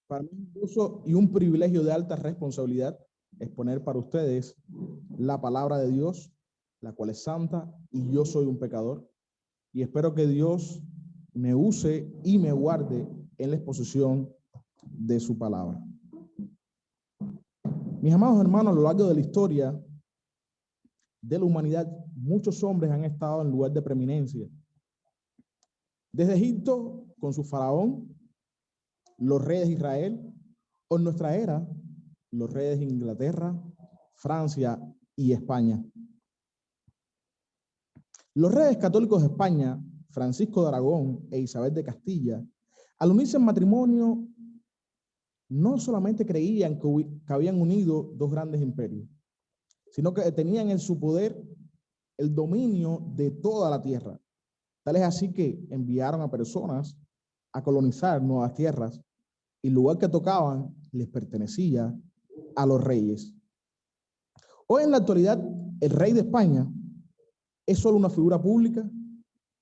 Para mí es un gusto y un privilegio de alta responsabilidad exponer para ustedes la palabra de Dios, la cual es santa, y yo soy un pecador. Y espero que Dios me use y me guarde en la exposición de su palabra. Mis amados hermanos, a lo largo de la historia de la humanidad, muchos hombres han estado en lugar de preeminencia. Desde Egipto, con su faraón, los reyes de Israel, o en nuestra era, los reyes de Inglaterra, Francia y España. Los reyes católicos de España, Francisco de Aragón e Isabel de Castilla, al unirse en matrimonio, no solamente creían que habían unido dos grandes imperios, sino que tenían en su poder el dominio de toda la tierra. Tal es así que enviaron a personas a colonizar nuevas tierras y el lugar que tocaban les pertenecía a los reyes. Hoy en la actualidad, el rey de España es solo una figura pública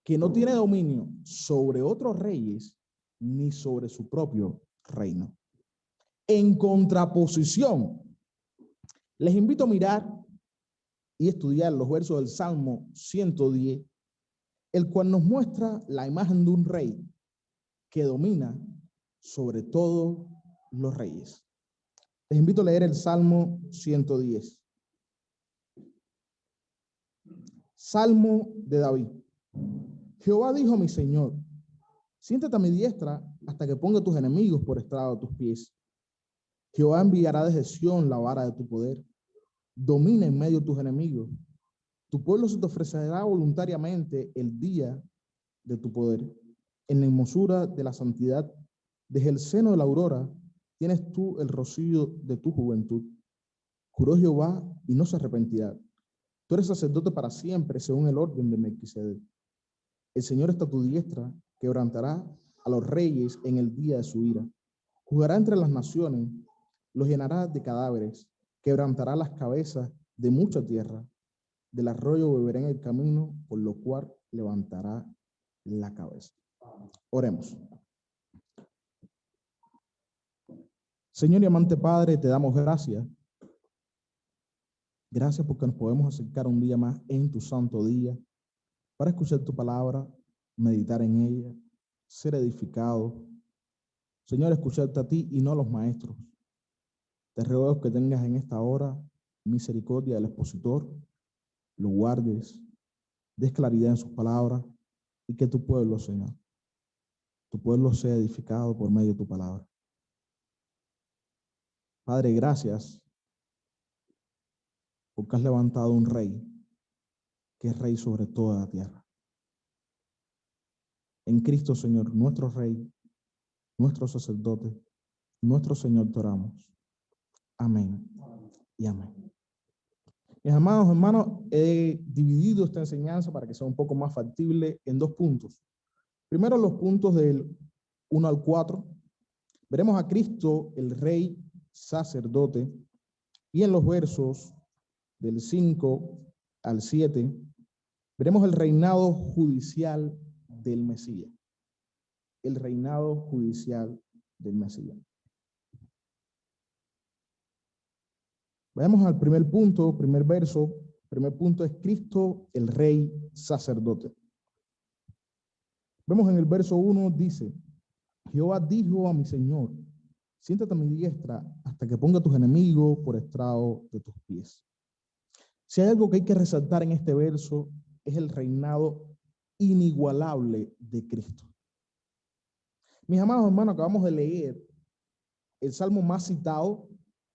que no tiene dominio sobre otros reyes ni sobre su propio reino. En contraposición, les invito a mirar y estudiar los versos del Salmo 110, el cual nos muestra la imagen de un rey que domina sobre todos los reyes. Les invito a leer el Salmo 110. Salmo de David. Jehová dijo a mi Señor, siéntate a mi diestra hasta que ponga tus enemigos por estrado de tus pies. Jehová enviará desde Sión la vara de tu poder. Domina en medio de tus enemigos. Tu pueblo se te ofrecerá voluntariamente el día de tu poder. En la hermosura de la santidad, desde el seno de la aurora, tienes tú el rocío de tu juventud. Juró Jehová y no se arrepentirá. Tú eres sacerdote para siempre, según el orden de Melquisedec. El Señor está a tu diestra, quebrantará a los reyes en el día de su ira. Jugará entre las naciones, los llenará de cadáveres, quebrantará las cabezas de mucha tierra. Del arroyo beberá en el camino, por lo cual levantará la cabeza. Oremos. Señor y amante Padre, te damos gracias. Gracias porque nos podemos acercar un día más en tu santo día para escuchar tu palabra, meditar en ella, ser edificado. Señor, escucharte a ti y no a los maestros. Te ruego que tengas en esta hora misericordia del expositor, lo guardes, des claridad en sus palabras y que tu pueblo, Señor, tu pueblo sea edificado por medio de tu palabra. Padre, gracias porque has levantado un rey que es rey sobre toda la tierra. En Cristo, Señor, nuestro rey, nuestro sacerdote, nuestro Señor, te oramos. Amén y amén. Mis amados hermanos, he dividido esta enseñanza para que sea un poco más factible en dos puntos. Primero, los puntos del 1 al 4. Veremos a Cristo, el rey sacerdote, y en los versos del 5 al 7, veremos el reinado judicial del Mesías. El reinado judicial del Mesías. Vayamos al primer punto, primer verso. Primer punto es Cristo, el rey sacerdote. Vemos en el verso 1, dice, Jehová dijo a mi Señor, siéntate a mi diestra hasta que ponga tus enemigos por estrado de tus pies. Si hay algo que hay que resaltar en este verso, es el reinado inigualable de Cristo. Mis amados hermanos, acabamos de leer el salmo más citado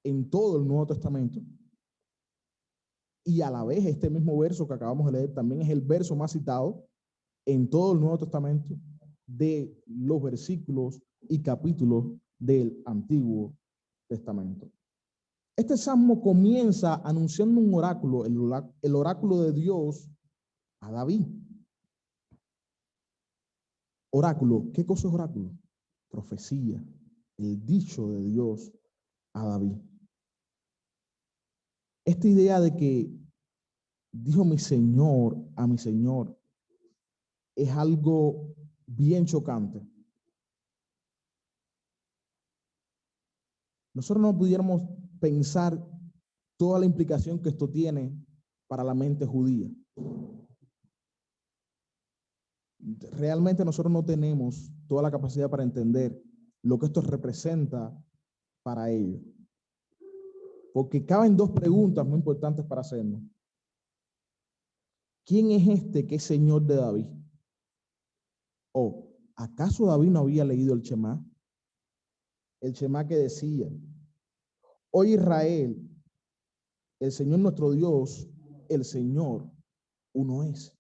en todo el Nuevo Testamento. Y a la vez este mismo verso que acabamos de leer también es el verso más citado en todo el Nuevo Testamento de los versículos y capítulos del Antiguo Testamento. Este salmo comienza anunciando un oráculo, el oráculo de Dios a David. Oráculo, ¿qué cosa es oráculo? Profecía, el dicho de Dios a David. Esta idea de que dijo mi Señor a mi Señor es algo bien chocante. nosotros no pudiéramos pensar toda la implicación que esto tiene para la mente judía. Realmente nosotros no tenemos toda la capacidad para entender lo que esto representa para ellos. Porque caben dos preguntas muy importantes para hacernos. ¿Quién es este que es Señor de David? ¿O acaso David no había leído el Shema? El Shema que decía: Oye Israel, el Señor nuestro Dios, el Señor uno es.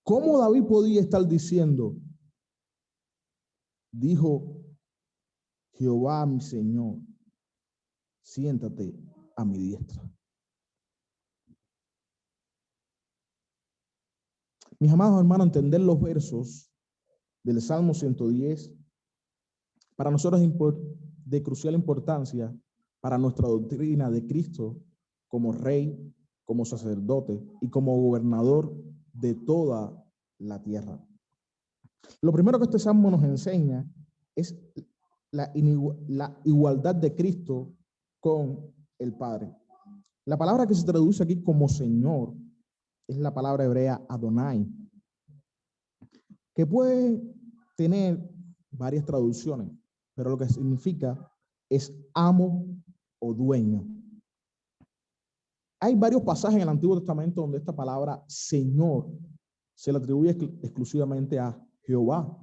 ¿Cómo David podía estar diciendo, dijo Jehová mi Señor, siéntate a mi diestra? Mis amados hermanos, entender los versos del Salmo 110 para nosotros es de crucial importancia para nuestra doctrina de Cristo como Rey, como sacerdote y como gobernador de toda la tierra. Lo primero que este Salmo nos enseña es la igualdad de Cristo con el Padre. La palabra que se traduce aquí como Señor es la palabra hebrea Adonai, que puede tener varias traducciones, pero lo que significa es amo o dueño. Hay varios pasajes en el Antiguo Testamento donde esta palabra Señor se le atribuye exclusivamente a Jehová,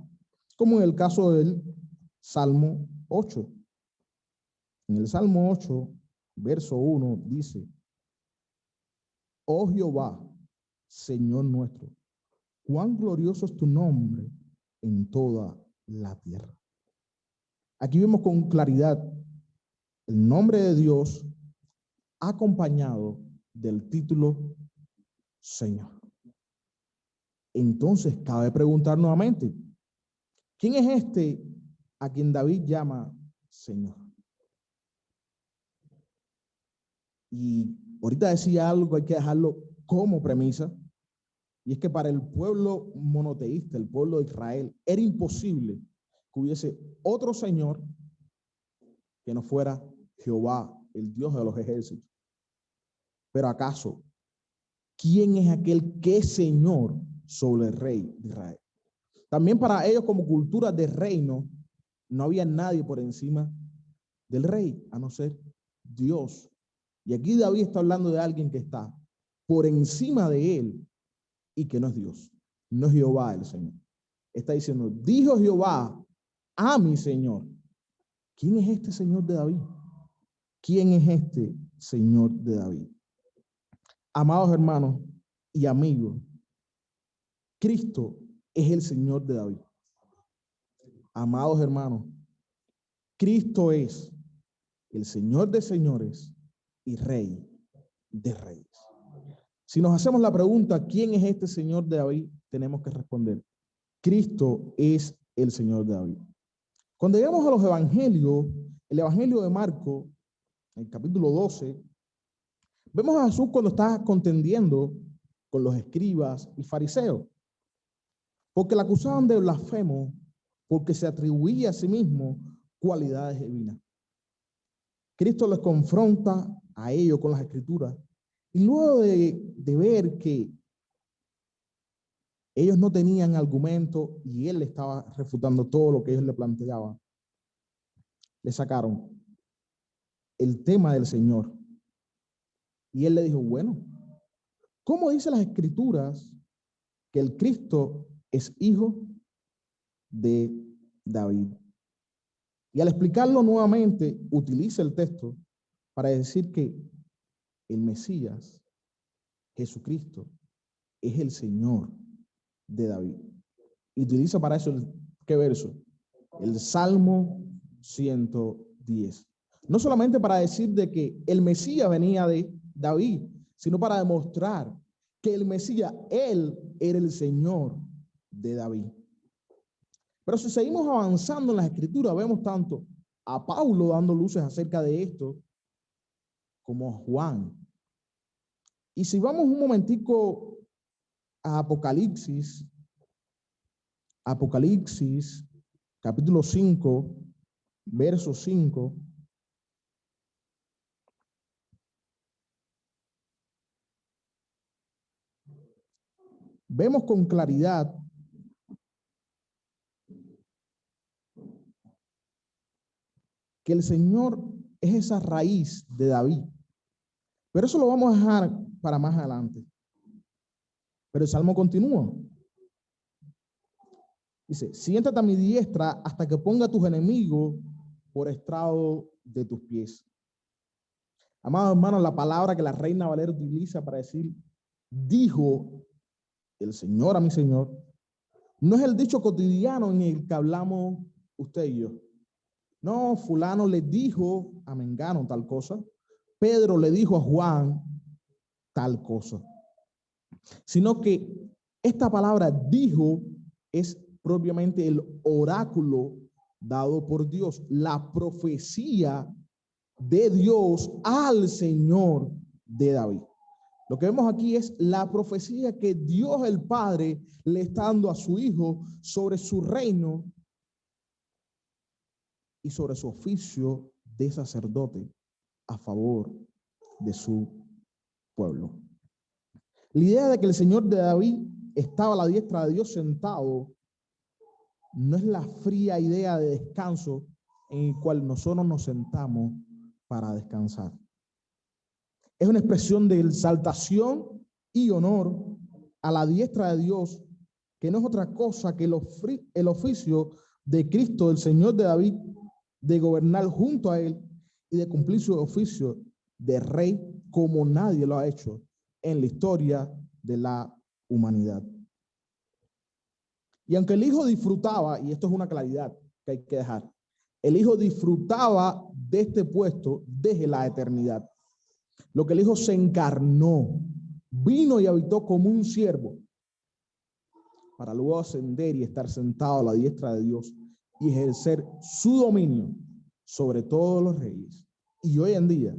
como en el caso del Salmo 8. En el Salmo 8, verso 1, dice: Oh Jehová, Señor nuestro, cuán glorioso es tu nombre en toda la tierra. Aquí vemos con claridad el nombre de Dios acompañado del título Señor. Entonces, cabe preguntar nuevamente, ¿quién es este a quien David llama Señor? Y ahorita decía algo que hay que dejarlo como premisa, y es que para el pueblo monoteísta, el pueblo de Israel, era imposible que hubiese otro Señor que no fuera Jehová, el Dios de los ejércitos. Pero ¿acaso quién es aquel que es Señor sobre el rey de Israel? También para ellos, como cultura de reino, no había nadie por encima del rey, a no ser Dios. Y aquí David está hablando de alguien que está por encima de él y que no es Dios, no es Jehová el Señor. Está diciendo, dijo Jehová a mi Señor. ¿Quién es este Señor de David? ¿Quién es este Señor de David? Amados hermanos y amigos, Cristo es el Señor de David. Amados hermanos, Cristo es el Señor de señores y Rey de reyes. Si nos hacemos la pregunta, ¿quién es este Señor de David? Tenemos que responder, Cristo es el Señor de David. Cuando llegamos a los evangelios, el evangelio de Marcos, en el capítulo 12, vemos a Jesús cuando está contendiendo con los escribas y fariseos, porque le acusaban de blasfemo, porque se atribuía a sí mismo cualidades divinas. Cristo les confronta a ellos con las escrituras, y luego de ver que ellos no tenían argumento y él le estaba refutando todo lo que ellos le planteaban, le sacaron el tema del Señor. Y él le dijo, bueno, ¿cómo dice las escrituras que el Cristo es hijo de David? Y al explicarlo nuevamente, utiliza el texto para decir que el Mesías, Jesucristo, es el Señor de David. Y utiliza para eso, ¿qué verso? El Salmo 110. No solamente para decir de que el Mesías venía de David, sino para demostrar que el Mesías, él era el Señor de David. Pero si seguimos avanzando en las escrituras, vemos tanto a Pablo dando luces acerca de esto, como a Juan. Y si vamos un momentico a Apocalipsis, capítulo 5, verso 5, vemos con claridad que el Señor es esa raíz de David. Pero eso lo vamos a dejar para más adelante. Pero el Salmo continúa. Dice, siéntate a mi diestra hasta que ponga a tus enemigos por estrado de tus pies. Amados hermanos, la palabra que la Reina Valera utiliza para decir, dijo el Señor a mi Señor, no es el dicho cotidiano en el que hablamos usted y yo. No, fulano le dijo a Mengano tal cosa, Pedro le dijo a Juan tal cosa, sino que esta palabra dijo es propiamente el oráculo dado por Dios, la profecía de Dios al Señor de David. Lo que vemos aquí es la profecía que Dios el Padre le está dando a su Hijo sobre su reino y sobre su oficio de sacerdote a favor de su pueblo. La idea de que el Señor de David estaba a la diestra de Dios sentado no es la fría idea de descanso en el cual nosotros nos sentamos para descansar. Es una expresión de exaltación y honor a la diestra de Dios, que no es otra cosa que el oficio de Cristo, el Señor de David, de gobernar junto a él y de cumplir su oficio de rey como nadie lo ha hecho en la historia de la humanidad. Y aunque el Hijo disfrutaba, y esto es una claridad que hay que dejar, el Hijo disfrutaba de este puesto desde la eternidad. Lo que el Hijo se encarnó, vino y habitó como un siervo, para luego ascender y estar sentado a la diestra de Dios y ejercer su dominio sobre todos los reyes. Y hoy en día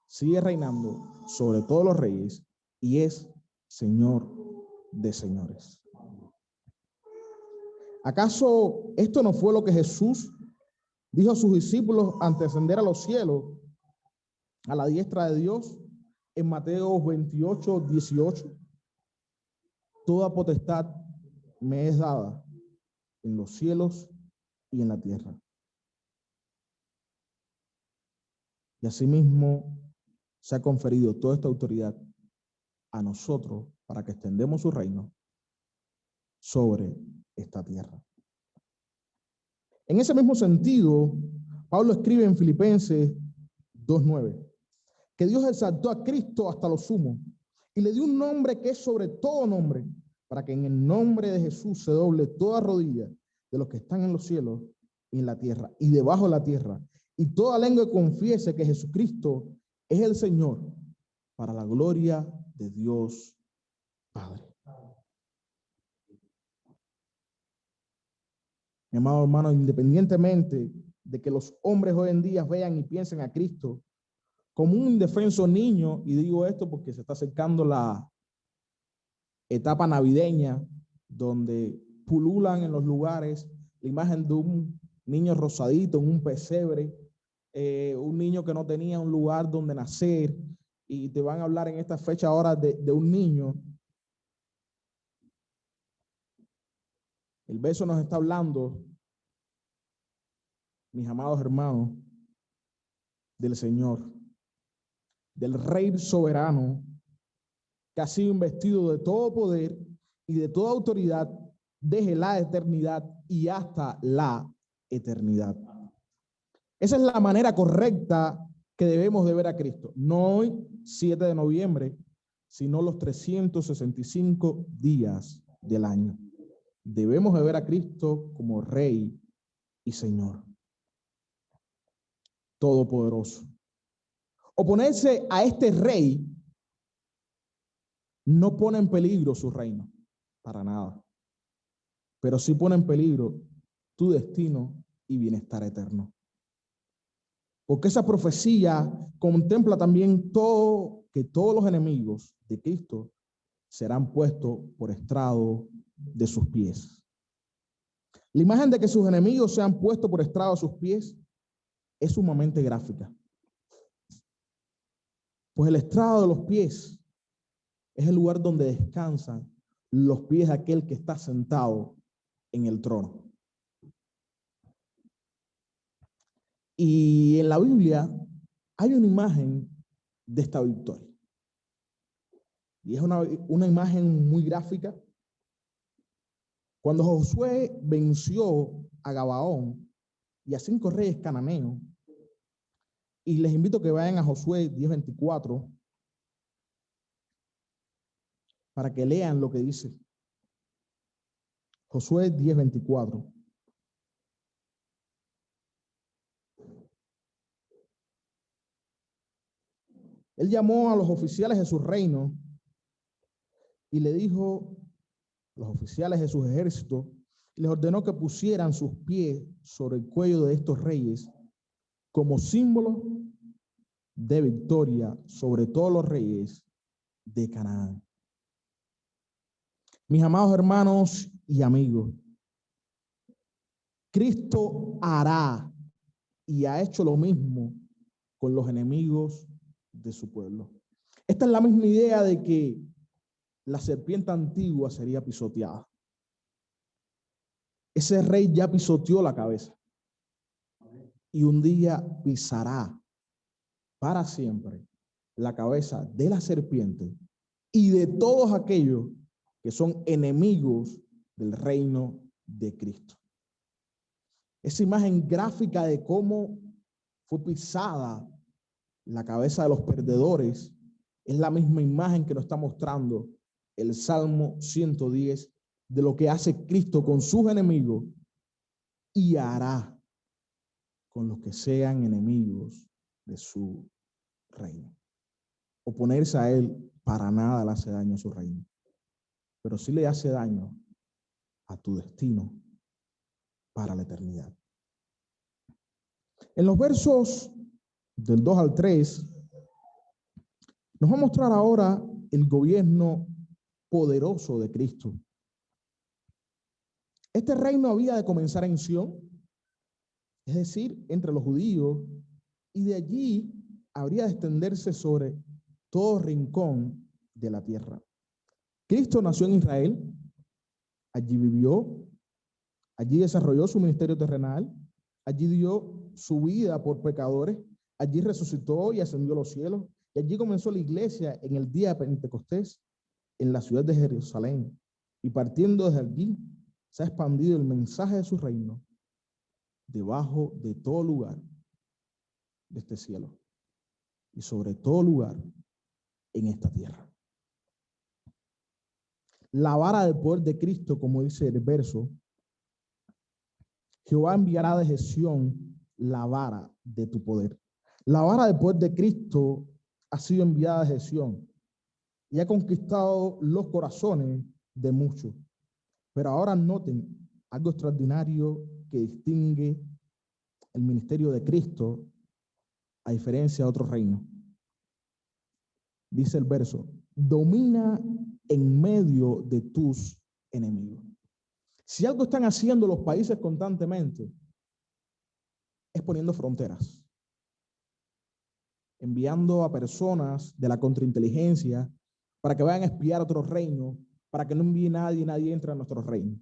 sigue reinando sobre todos los reyes y es Señor de señores. ¿Acaso esto no fue lo que Jesús dijo a sus discípulos antes de ascender a los cielos, a la diestra de Dios, en Mateo 28, 18? Toda potestad me es dada en los cielos y en la tierra. Y asimismo se ha conferido toda esta autoridad a nosotros para que extendemos su reino sobre esta tierra. En ese mismo sentido, Pablo escribe en Filipenses 2:9 que Dios exaltó a Cristo hasta lo sumo y le dio un nombre que es sobre todo nombre, para que en el nombre de Jesús se doble toda rodilla de los que están en los cielos y en la tierra y debajo de la tierra, y toda lengua confiese que Jesucristo es el Señor, para la gloria de Dios Padre. Mi amado hermano, independientemente de que los hombres hoy en día vean y piensen a Cristo como un indefenso niño, y digo esto porque se está acercando la etapa navideña, donde pululan en los lugares la imagen de un niño rosadito en un pesebre, un niño que no tenía un lugar donde nacer, y te van a hablar en esta fecha ahora de un niño. El verso nos está hablando, mis amados hermanos, del Señor, del Rey soberano, que ha sido investido de todo poder y de toda autoridad desde la eternidad y hasta la eternidad. Esa es la manera correcta que debemos de ver a Cristo. No hoy, 7 de noviembre, sino los 365 días del año. Debemos de ver a Cristo como Rey y Señor todopoderoso. Oponerse a este Rey no pone en peligro su reino, para nada, pero sí pone en peligro tu destino y bienestar eterno. Porque esa profecía contempla también que todos los enemigos de Cristo serán puestos por estrado de sus pies. La imagen de que sus enemigos sean puestos por estrado de sus pies es sumamente gráfica. Pues el estrado de los pies es el lugar donde descansan los pies de aquel que está sentado en el trono. Y en la Biblia hay una imagen de esta victoria. Y es una imagen muy gráfica. Cuando Josué venció a Gabaón y a 5 reyes cananeos, y les invito a que vayan a Josué 10:24 para que lean lo que dice. Josué 10:24. Él llamó a los oficiales de su reino y le dijo a los oficiales de sus ejércitos, y les ordenó que pusieran sus pies sobre el cuello de estos reyes como símbolo de victoria sobre todos los reyes de Canaán. Mis amados hermanos y amigos, Cristo hará y ha hecho lo mismo con los enemigos de su pueblo. Esta es la misma idea de que la serpiente antigua sería pisoteada. Ese rey ya pisoteó la cabeza y un día pisará para siempre la cabeza de la serpiente y de todos aquellos que son enemigos del reino de Cristo. Esa imagen gráfica de cómo fue pisada la cabeza de los perdedores es la misma imagen que nos está mostrando el Salmo 110 de lo que hace Cristo con sus enemigos y hará con los que sean enemigos de su reino. Oponerse a él para nada le hace daño a su reino, pero sí le hace daño a tu destino para la eternidad. En los versos del 2 al 3 nos va a mostrar ahora el gobierno poderoso de Cristo. Este reino había de comenzar en Sión, es decir, entre los judíos, y de allí habría de extenderse sobre todo rincón de la tierra. Cristo nació en Israel, allí vivió, allí desarrolló su ministerio terrenal, allí dio su vida por pecadores, allí resucitó y ascendió a los cielos, y allí comenzó la iglesia en el día de Pentecostés, en la ciudad de Jerusalén, y partiendo desde allí se ha expandido el mensaje de su reino debajo de todo lugar de este cielo y sobre todo lugar en esta tierra. La vara del poder de Cristo, como dice el verso, Jehová enviará desde Sión la vara de tu poder. La vara del poder de Cristo ha sido enviada desde Sión y ha conquistado los corazones de muchos. Pero ahora noten algo extraordinario que distingue el ministerio de Cristo a diferencia de otros reinos. Dice el verso, domina en medio de tus enemigos. Si algo están haciendo los países constantemente, es poniendo fronteras, enviando a personas de la contrainteligencia para que vayan a espiar otros reinos, para que no envíe nadie entre a nuestro reino.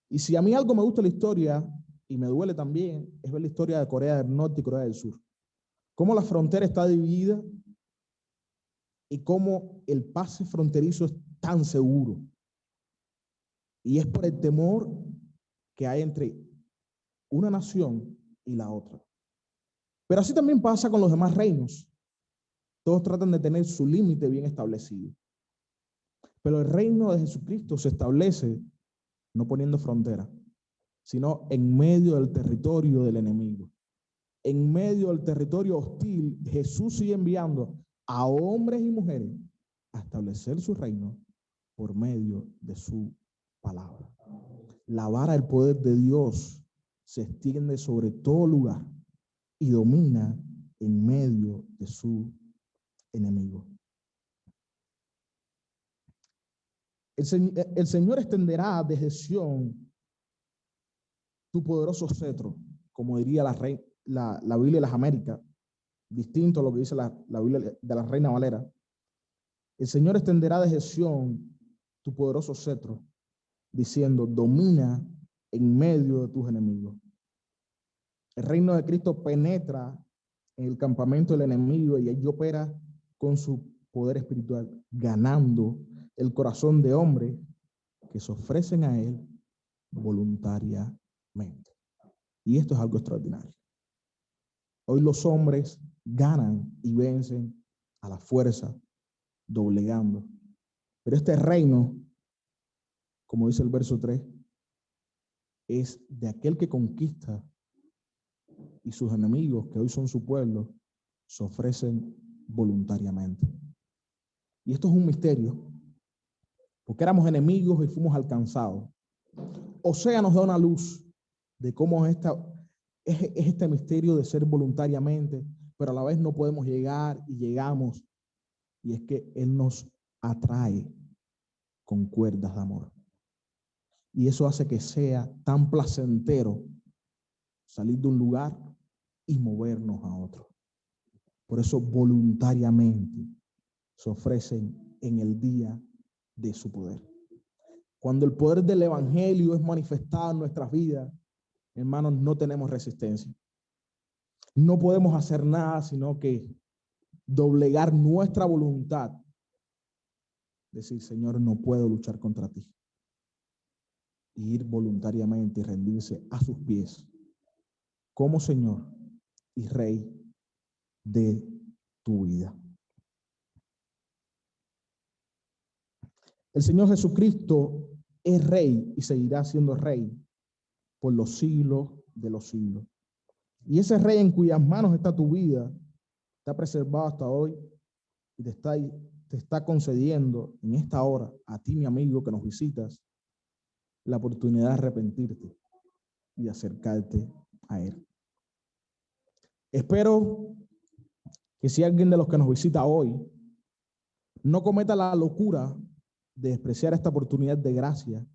Y si a mí algo me gusta la historia, y me duele también, es ver la historia de Corea del Norte y Corea del Sur. Cómo la frontera está dividida y cómo el pase fronterizo es tan seguro. Y es por el temor que hay entre una nación y la otra. Pero así también pasa con los demás reinos. Todos tratan de tener su límite bien establecido. Pero el reino de Jesucristo se establece no poniendo frontera, sino en medio del territorio del enemigo. En medio del territorio hostil, Jesús sigue enviando a hombres y mujeres a establecer su reino por medio de su palabra. La vara del poder de Dios se extiende sobre todo lugar y domina en medio de su enemigo. El Señor extenderá desde Sión tu poderoso cetro, como diría la Biblia de las Américas, distinto a lo que dice la Biblia de la Reina Valera. El Señor extenderá desde Sión tu poderoso cetro, diciendo, domina en medio de tus enemigos. El reino de Cristo penetra en el campamento del enemigo y allí opera con su poder espiritual, ganando el corazón de hombres que se ofrecen a él voluntariamente. Y esto es algo extraordinario. Hoy los hombres ganan y vencen a la fuerza, doblegando. Pero este reino, como dice el verso 3, es de aquel que conquista, y sus enemigos, que hoy son su pueblo, se ofrecen voluntariamente. Y esto es un misterio, porque éramos enemigos y fuimos alcanzados. Osea nos da una luz de cómo es este misterio de ser voluntariamente, pero a la vez no podemos llegar y llegamos, y es que Él nos atrae con cuerdas de amor. Y eso hace que sea tan placentero salir de un lugar y movernos a otro. Por eso voluntariamente se ofrecen en el día de su poder. Cuando el poder del evangelio es manifestado en nuestras vidas, hermanos, no tenemos resistencia. No podemos hacer nada sino que doblegar nuestra voluntad. Decir, Señor, no puedo luchar contra ti. Y ir voluntariamente y rendirse a sus pies como Señor y Rey de tu vida. El Señor Jesucristo es Rey y seguirá siendo Rey por los siglos de los siglos. Y ese Rey en cuyas manos está tu vida, está preservado hasta hoy y te está concediendo en esta hora, a ti, mi amigo, que nos visitas, la oportunidad de arrepentirte y de acercarte a Él. Espero que si alguien de los que nos visita hoy no cometa la locura de despreciar esta oportunidad de gracia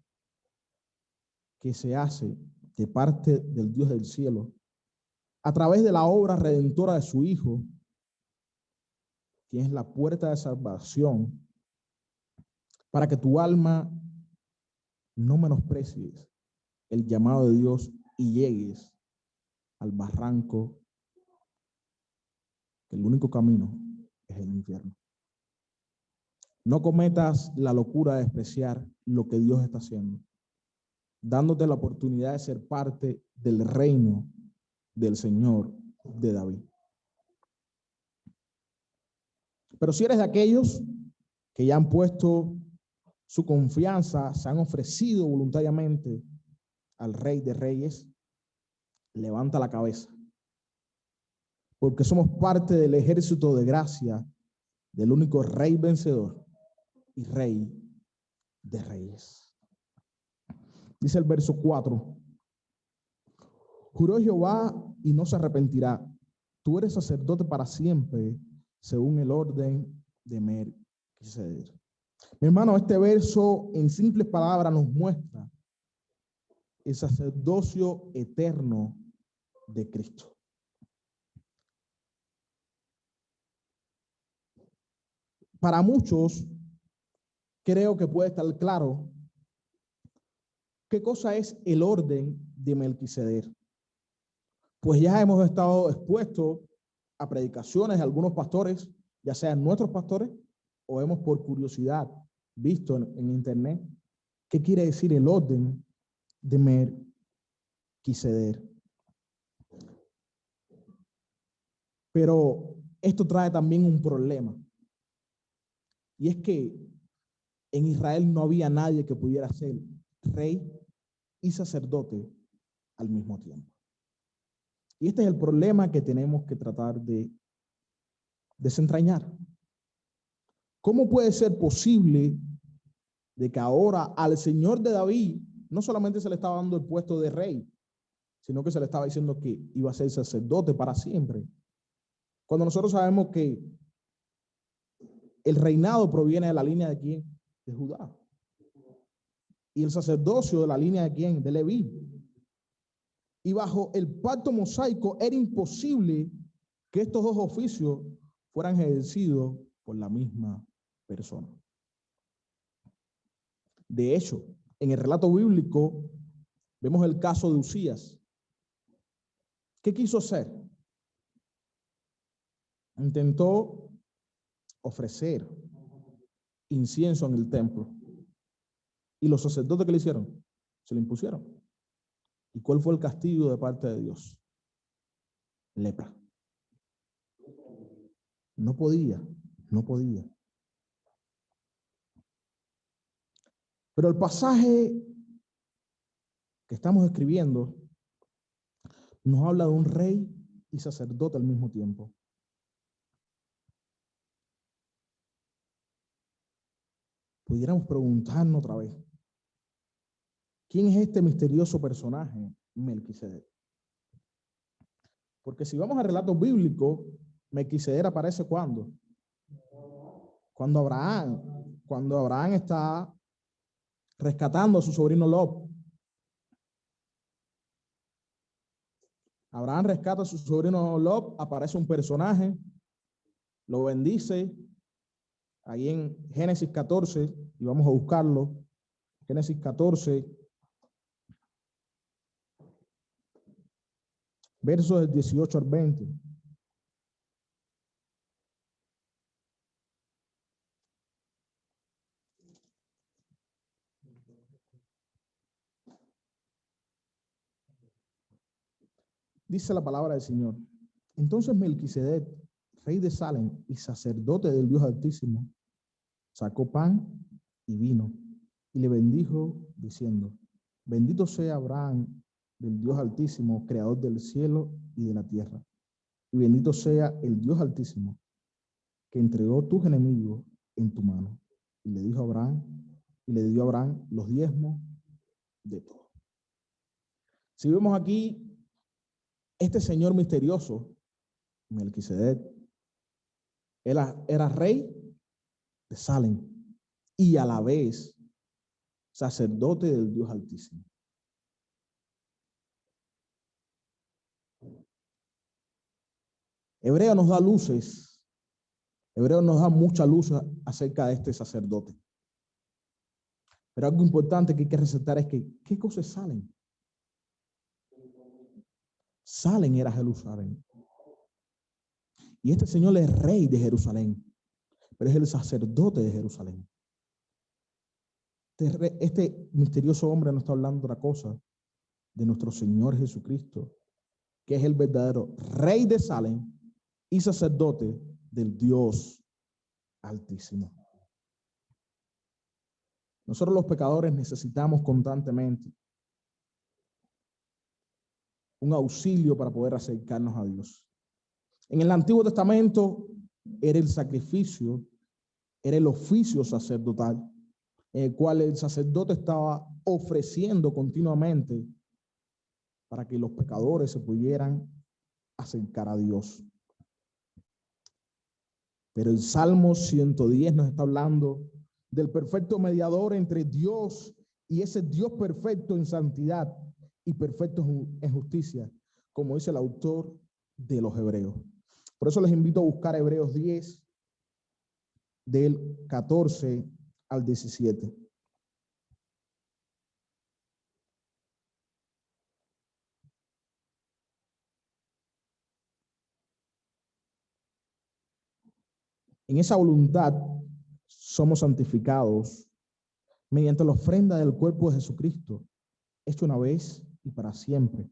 que se hace de parte del Dios del cielo a través de la obra redentora de su Hijo, quien es la puerta de salvación, para que tu alma no menosprecies el llamado de Dios y llegues al barranco, que el único camino es el infierno. No cometas la locura de despreciar lo que Dios está haciendo, dándote la oportunidad de ser parte del reino del Señor de David. Pero si eres de aquellos que ya han puesto su confianza, se han ofrecido voluntariamente al Rey de Reyes, levanta la cabeza, porque somos parte del ejército de gracia del único Rey vencedor y Rey de Reyes. Dice el verso 4, juró Jehová y no se arrepentirá, tú eres sacerdote para siempre, según el orden de Melquisedec. Mi hermano, este verso en simples palabras nos muestra el sacerdocio eterno de Cristo. Para muchos, creo que puede estar claro qué cosa es el orden de Melquisedec. Pues ya hemos estado expuestos a predicaciones de algunos pastores, ya sean nuestros pastores o hemos por curiosidad visto en internet qué quiere decir el orden de Melquisedec. Pero esto trae también un problema, y es que en Israel no había nadie que pudiera ser rey y sacerdote al mismo tiempo. Y este es el problema que tenemos que tratar de desentrañar. ¿Cómo puede ser posible de que ahora al Señor de David no solamente se le estaba dando el puesto de rey, sino que se le estaba diciendo que iba a ser sacerdote para siempre? Cuando nosotros sabemos que el reinado proviene de la línea de quién? De Judá. Y el sacerdocio de la línea de quién? De Leví. Y bajo el pacto mosaico era imposible que estos dos oficios fueran ejercidos por la misma persona. De hecho, en el relato bíblico vemos el caso de Usías. ¿Qué quiso hacer? Intentó ofrecer incienso en el templo. ¿Y los sacerdotes qué le hicieron? Se lo impusieron. ¿Y cuál fue el castigo de parte de Dios? Lepra. No podía. Pero el pasaje que estamos escribiendo nos habla de un rey y sacerdote al mismo tiempo. Pudiéramos preguntarnos otra vez, ¿quién es este misterioso personaje, Melquisedec? Porque si vamos al relato bíblico, Melquisedec aparece ¿cuándo? Cuando Abraham está rescatando a su sobrino Lot. Abraham rescata a su sobrino Lot, aparece un personaje, lo bendice, ahí en Génesis 14, y vamos a buscarlo, Génesis 14, versos del 18 al 20. Dice la palabra del Señor. Entonces Melquisedec, rey de Salem y sacerdote del Dios Altísimo, sacó pan y vino y le bendijo diciendo: bendito sea Abraham del Dios Altísimo, creador del cielo y de la tierra. Y bendito sea el Dios Altísimo, que entregó tus enemigos en tu mano. Y le dijo a Abraham, y le dio a Abraham los diezmos de todo. Si vemos aquí, este señor misterioso, Melquisedec, era rey de Salem y a la vez sacerdote del Dios Altísimo. Hebreo nos da luces, Hebreo nos da mucha luz acerca de este sacerdote. Pero algo importante que hay que resaltar es que, ¿qué cosa es Salem? Salem era Jerusalén. Y este señor es rey de Jerusalén, pero es el sacerdote de Jerusalén. Este misterioso hombre no está hablando de otra cosa, de nuestro Señor Jesucristo, que es el verdadero rey de Salem y sacerdote del Dios Altísimo. Nosotros los pecadores necesitamos constantemente un auxilio para poder acercarnos a Dios. En el Antiguo Testamento era el sacrificio, era el oficio sacerdotal, en el cual el sacerdote estaba ofreciendo continuamente para que los pecadores se pudieran acercar a Dios. Pero el Salmo 110 nos está hablando del perfecto mediador entre Dios y ese Dios perfecto en santidad y perfecto en justicia, como dice el autor de los Hebreos. Por eso les invito a buscar Hebreos 10, del 14 al 17. En esa voluntad somos santificados mediante la ofrenda del cuerpo de Jesucristo, hecho una vez y para siempre.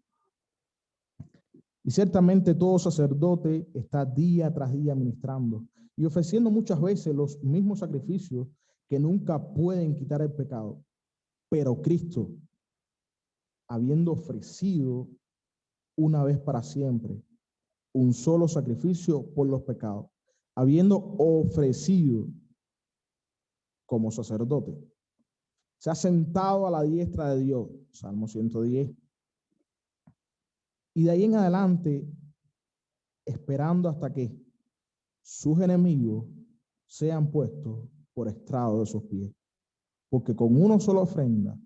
Y ciertamente todo sacerdote está día tras día ministrando y ofreciendo muchas veces los mismos sacrificios que nunca pueden quitar el pecado. Pero Cristo, habiendo ofrecido una vez para siempre un solo sacrificio por los pecados, habiendo ofrecido como sacerdote, se ha sentado a la diestra de Dios, Salmo 110. Y de ahí en adelante, esperando hasta que sus enemigos sean puestos por estrado de sus pies. Porque con una sola ofrenda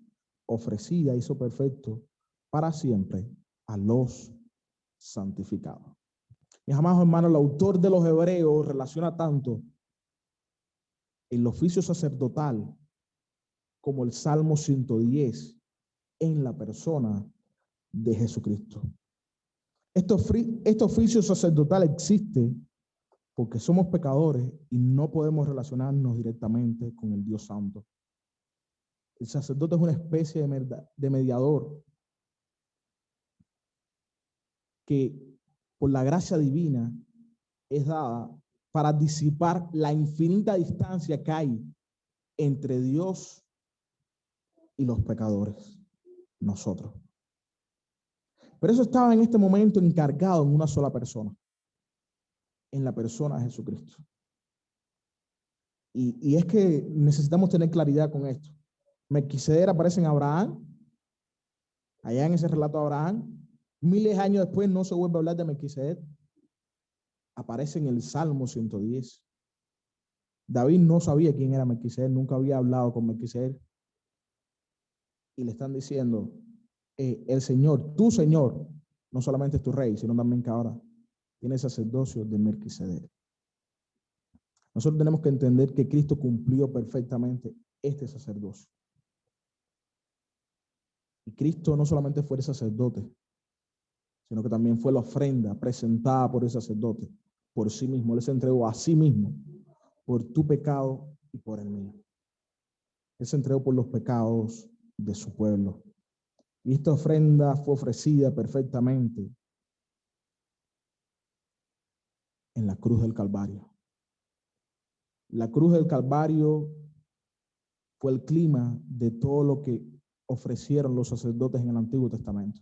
ofrecida hizo perfecto para siempre a los santificados. Mis amados hermanos, el autor de los Hebreos relaciona tanto el oficio sacerdotal como el Salmo 110 en la persona de Jesucristo. Este oficio sacerdotal existe porque somos pecadores y no podemos relacionarnos directamente con el Dios Santo. El sacerdote es una especie de mediador que por la gracia divina es dada para disipar la infinita distancia que hay entre Dios y los pecadores, nosotros. Pero eso estaba en este momento encargado en una sola persona, en la persona de Jesucristo. Y es que necesitamos tener claridad con esto. Melquisedec aparece en Abraham, allá en ese relato de Abraham. Miles de años después no se vuelve a hablar de Melquisedec. Aparece en el Salmo 110. David no sabía quién era Melquisedec, nunca había hablado con Melquisedec. Y le están diciendo, el Señor, tu Señor, no solamente es tu rey, sino también que ahora tiene sacerdocio de Melquisedec. Nosotros tenemos que entender que Cristo cumplió perfectamente este sacerdocio. Y Cristo no solamente fue el sacerdote, sino que también fue la ofrenda presentada por el sacerdote, por sí mismo. Él se entregó a sí mismo por tu pecado y por el mío. Él se entregó por los pecados de su pueblo. Y esta ofrenda fue ofrecida perfectamente en la cruz del Calvario. La cruz del Calvario fue el clima de todo lo que ofrecieron los sacerdotes en el Antiguo Testamento.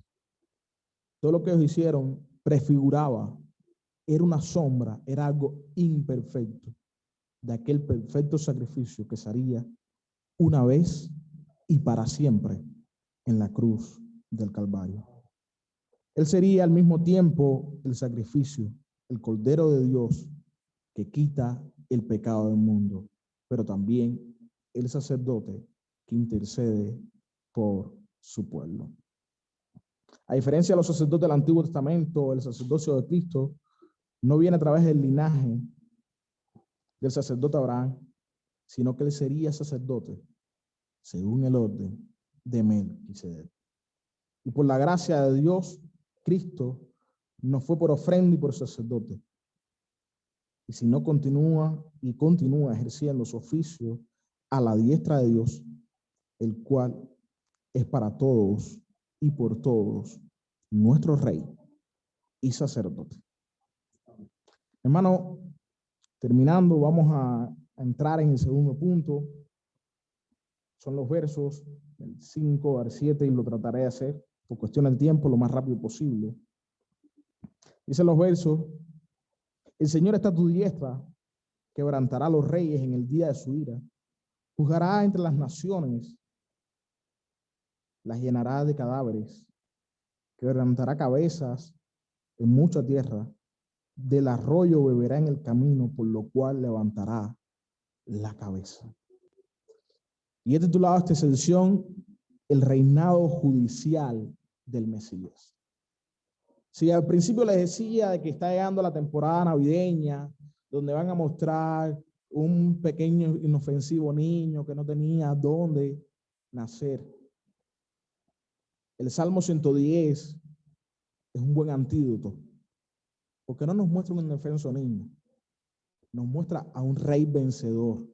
Todo lo que ellos hicieron prefiguraba, era una sombra, era algo imperfecto de aquel perfecto sacrificio que se haría una vez y para siempre en la cruz del Calvario. Él sería al mismo tiempo el sacrificio, el Cordero de Dios que quita el pecado del mundo, pero también el sacerdote que intercede por su pueblo. A diferencia de los sacerdotes del Antiguo Testamento, el sacerdocio de Cristo no viene a través del linaje del sacerdote Abraham, sino que él sería sacerdote según el orden de Melquisedec. Y por la gracia de Dios, Cristo no fue por ofrenda y por sacerdote. Y si no continúa ejerciendo su oficio a la diestra de Dios, el cual es para todos y por todos nuestro Rey y sacerdote. Hermano, terminando, vamos a entrar en el segundo punto. Son los versos del 5 al 7 y lo trataré de hacer por cuestión del tiempo lo más rápido posible. Dicen los versos: el Señor está a tu diestra, quebrantará a los reyes en el día de su ira, juzgará entre las naciones, las llenará de cadáveres, quebrantará cabezas en mucha tierra, del arroyo beberá en el camino, por lo cual levantará la cabeza. Y he titulado esta sección el reinado judicial del Mesías. Si al principio les decía de que está llegando la temporada navideña, donde van a mostrar un pequeño inofensivo niño que no tenía dónde nacer, el Salmo 110 es un buen antídoto, porque no nos muestra un indefenso niño, nos muestra a un rey vencedor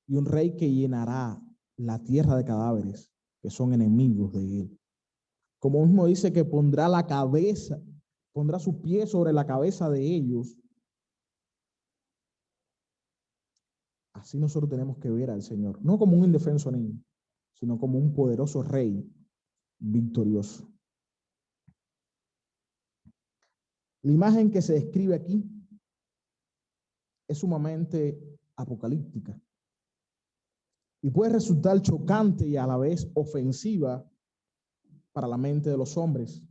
y un rey que llenará la tierra de cadáveres que son enemigos de él. Como mismo dice que pondrá la cabeza, pondrá su pie sobre la cabeza de ellos. Así nosotros tenemos que ver al Señor, no como un indefenso niño, sino como un poderoso rey victorioso. La imagen que se describe aquí es sumamente apocalíptica y puede resultar chocante y a la vez ofensiva para la mente de los hombres.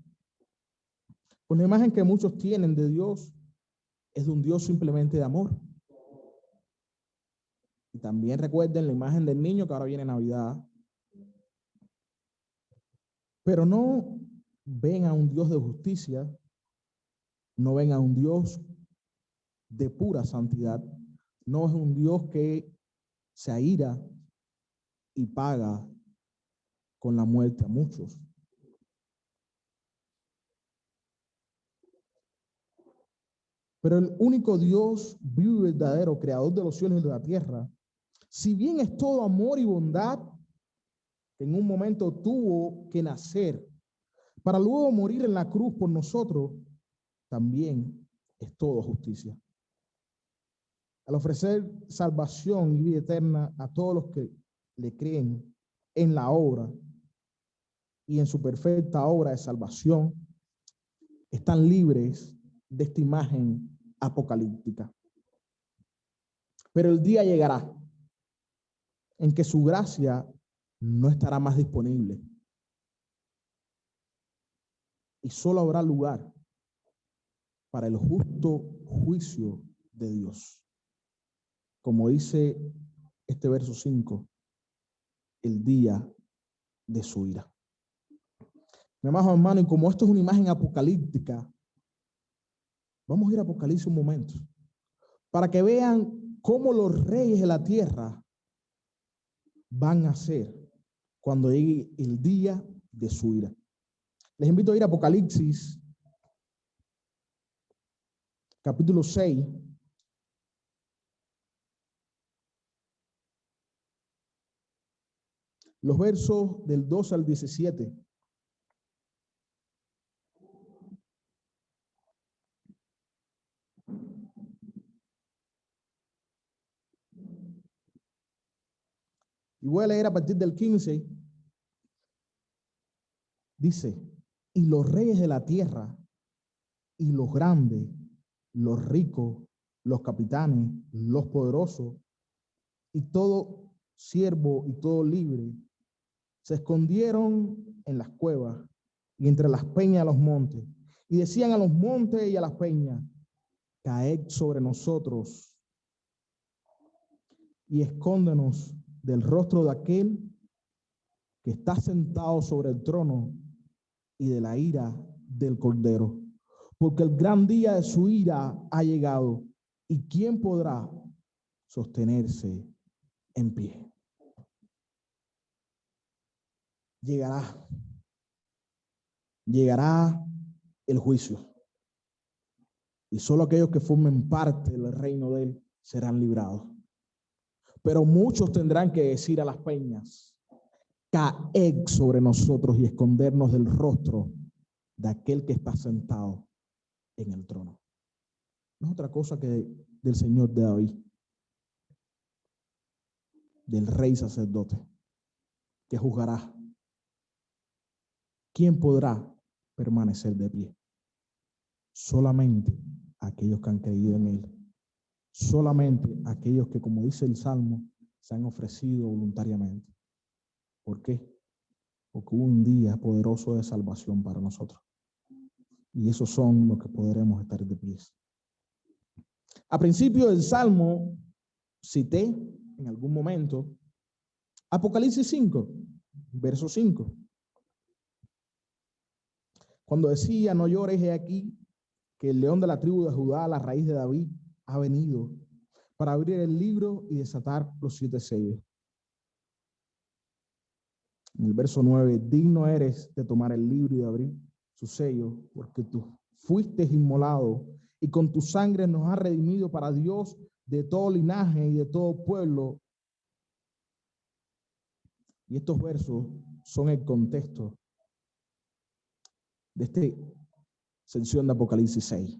Pues la imagen que muchos tienen de Dios es de un Dios simplemente de amor. Y también recuerden la imagen del niño que ahora viene Navidad. Pero no ven a un Dios de justicia, no ven a un Dios de pura santidad, no es un Dios que se aira, y paga con la muerte a muchos. Pero el único Dios vivo y verdadero, creador de los cielos y de la tierra, si bien es todo amor y bondad, que en un momento tuvo que nacer para luego morir en la cruz por nosotros, también es todo justicia. Al ofrecer salvación y vida eterna a todos los que le creen en la obra y en su perfecta obra de salvación, están libres de esta imagen apocalíptica. Pero el día llegará en que su gracia no estará más disponible y solo habrá lugar para el justo juicio de Dios. Como dice este verso 5, el día de su ira. Mi amado hermano, y como esto es una imagen apocalíptica, vamos a ir a Apocalipsis un momento, para que vean cómo los reyes de la tierra van a ser cuando llegue el día de su ira. Les invito a ir a Apocalipsis, capítulo 6. Los versos del 2 al 17. Y voy a leer a partir del 15. Dice, y los reyes de la tierra, y los grandes, los ricos, los capitanes, los poderosos, y todo siervo y todo libre, se escondieron en las cuevas y entre las peñas de los montes, y decían a los montes y a las peñas, caed sobre nosotros y escóndenos del rostro de aquel que está sentado sobre el trono y de la ira del Cordero, porque el gran día de su ira ha llegado, y ¿quién podrá sostenerse en pie? Llegará el juicio, y solo aquellos que formen parte del reino de él serán librados. Pero muchos tendrán que decir a las peñas, caed sobre nosotros y escondernos del rostro de aquel que está sentado en el trono. No es otra cosa que del Señor de David, del rey sacerdote, que juzgará. ¿Quién podrá permanecer de pie? Solamente aquellos que han creído en él. Solamente aquellos que, como dice el Salmo, se han ofrecido voluntariamente. ¿Por qué? Porque hubo un día poderoso de salvación para nosotros. Y esos son los que podremos estar de pie. A principio del Salmo, cité en algún momento Apocalipsis 5, verso 5. Cuando decía, no llores, he aquí, que el león de la tribu de Judá, la raíz de David, ha venido para abrir el libro y desatar los 7 sellos. En el verso 9, digno eres de tomar el libro y de abrir su sello, porque tú fuiste inmolado y con tu sangre nos has redimido para Dios de todo linaje y de todo pueblo. Y estos versos son el contexto de esta sección de Apocalipsis 6.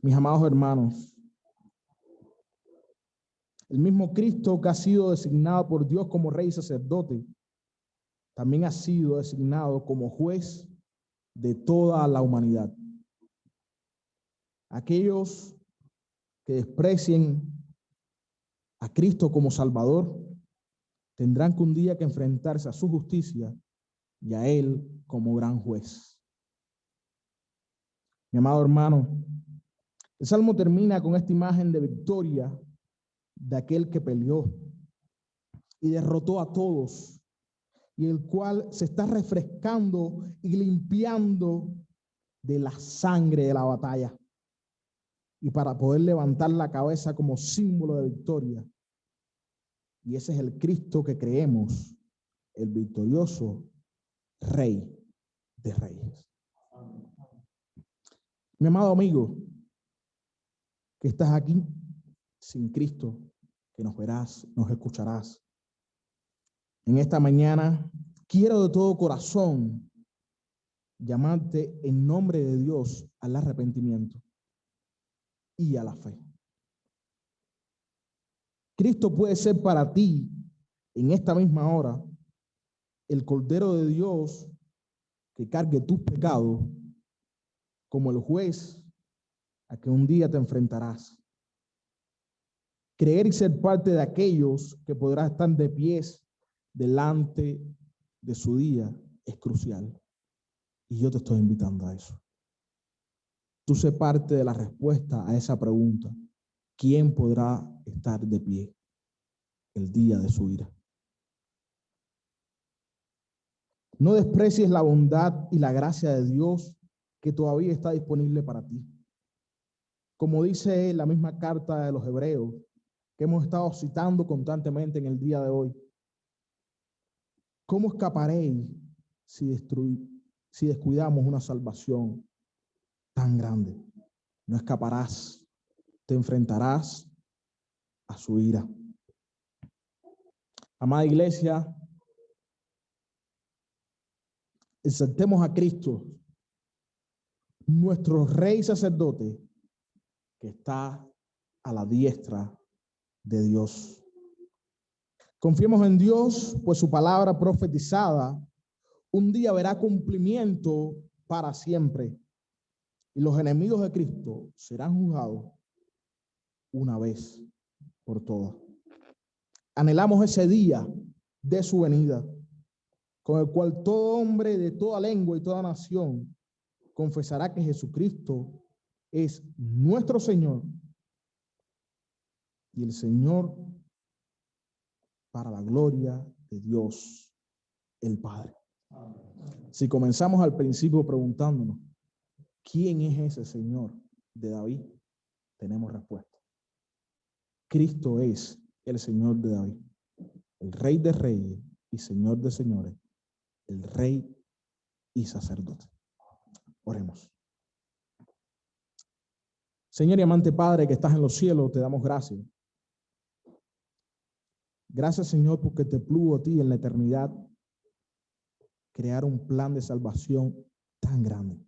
Mis amados hermanos, el mismo Cristo que ha sido designado por Dios como rey y sacerdote, también ha sido designado como juez de toda la humanidad. Aquellos que desprecien a Cristo como Salvador tendrán que un día que enfrentarse a su justicia y a Él como gran juez. Mi amado hermano, el Salmo termina con esta imagen de victoria de aquel que peleó y derrotó a todos, y el cual se está refrescando y limpiando de la sangre de la batalla. Y para poder levantar la cabeza como símbolo de victoria, Y ese es el Cristo que creemos, el victorioso Rey de Reyes. Mi amado amigo, que estás aquí sin Cristo, que nos verás, nos escucharás. En esta mañana quiero de todo corazón llamarte en nombre de Dios al arrepentimiento y a la fe. Cristo puede ser para ti en esta misma hora el Cordero de Dios que cargue tus pecados, como el juez a que un día te enfrentarás. Creer y ser parte de aquellos que podrás estar de pies delante de su día es crucial. Y yo te estoy invitando a eso. Tú sé parte de la respuesta a esa pregunta. ¿Quién podrá estar de pie el día de su ira? No desprecies la bondad y la gracia de Dios que todavía está disponible para ti. Como dice la misma carta de los Hebreos, que hemos estado citando constantemente en el día de hoy, ¿cómo escaparéis si descuidamos una salvación tan grande? No escaparás, te enfrentarás a su ira. Amada iglesia, exaltemos a Cristo, nuestro Rey sacerdote, que está a la diestra de Dios. Confiemos en Dios, pues su palabra profetizada un día verá cumplimiento para siempre. Y los enemigos de Cristo serán juzgados una vez por todas. Anhelamos ese día de su venida, con el cual todo hombre de toda lengua y toda nación confesará que Jesucristo es nuestro Señor y el Señor para la gloria de Dios el Padre. Si comenzamos al principio preguntándonos, ¿quién es ese Señor de David? Tenemos respuesta. Cristo es el Señor de David, el Rey de Reyes y Señor de Señores, el Rey y sacerdote. Oremos. Señor y amante Padre que estás en los cielos, te damos gracias. Gracias, Señor, porque te plugo a ti en la eternidad crear un plan de salvación tan grande.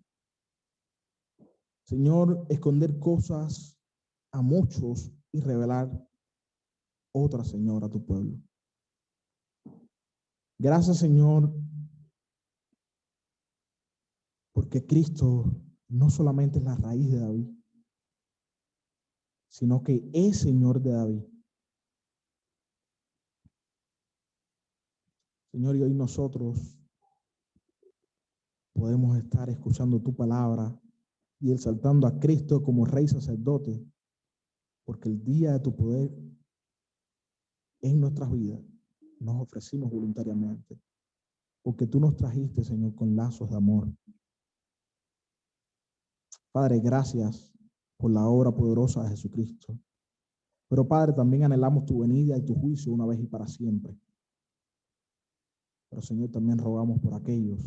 Señor, esconder cosas a muchos y revelar otras, Señor, a tu pueblo. Gracias, Señor, porque Cristo no solamente es la raíz de David, sino que es Señor de David. Señor, y hoy nosotros podemos estar escuchando tu palabra y exaltando a Cristo como Rey sacerdote, porque el día de tu poder en nuestras vidas nos ofrecimos voluntariamente, porque tú nos trajiste, Señor, con lazos de amor. Padre, gracias por la obra poderosa de Jesucristo. Pero Padre, también anhelamos tu venida y tu juicio una vez y para siempre. Pero Señor, también rogamos por aquellos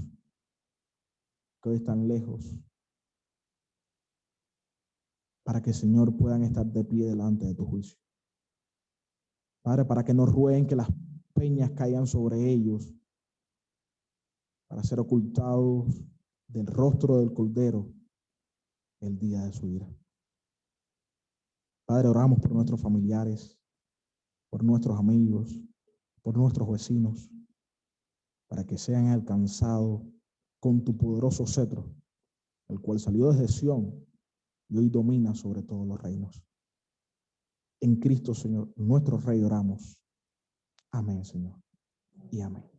que hoy están lejos, para que, Señor, puedan estar de pie delante de tu juicio. Padre, para que no rueguen que las peñas caigan sobre ellos, para ser ocultados del rostro del Cordero el día de su ira. Padre, oramos por nuestros familiares, por nuestros amigos, por nuestros vecinos, para que sean alcanzados con tu poderoso cetro, el cual salió desde Sión y hoy domina sobre todos los reinos. En Cristo, Señor, nuestro Rey, oramos. Amén, Señor. Y amén.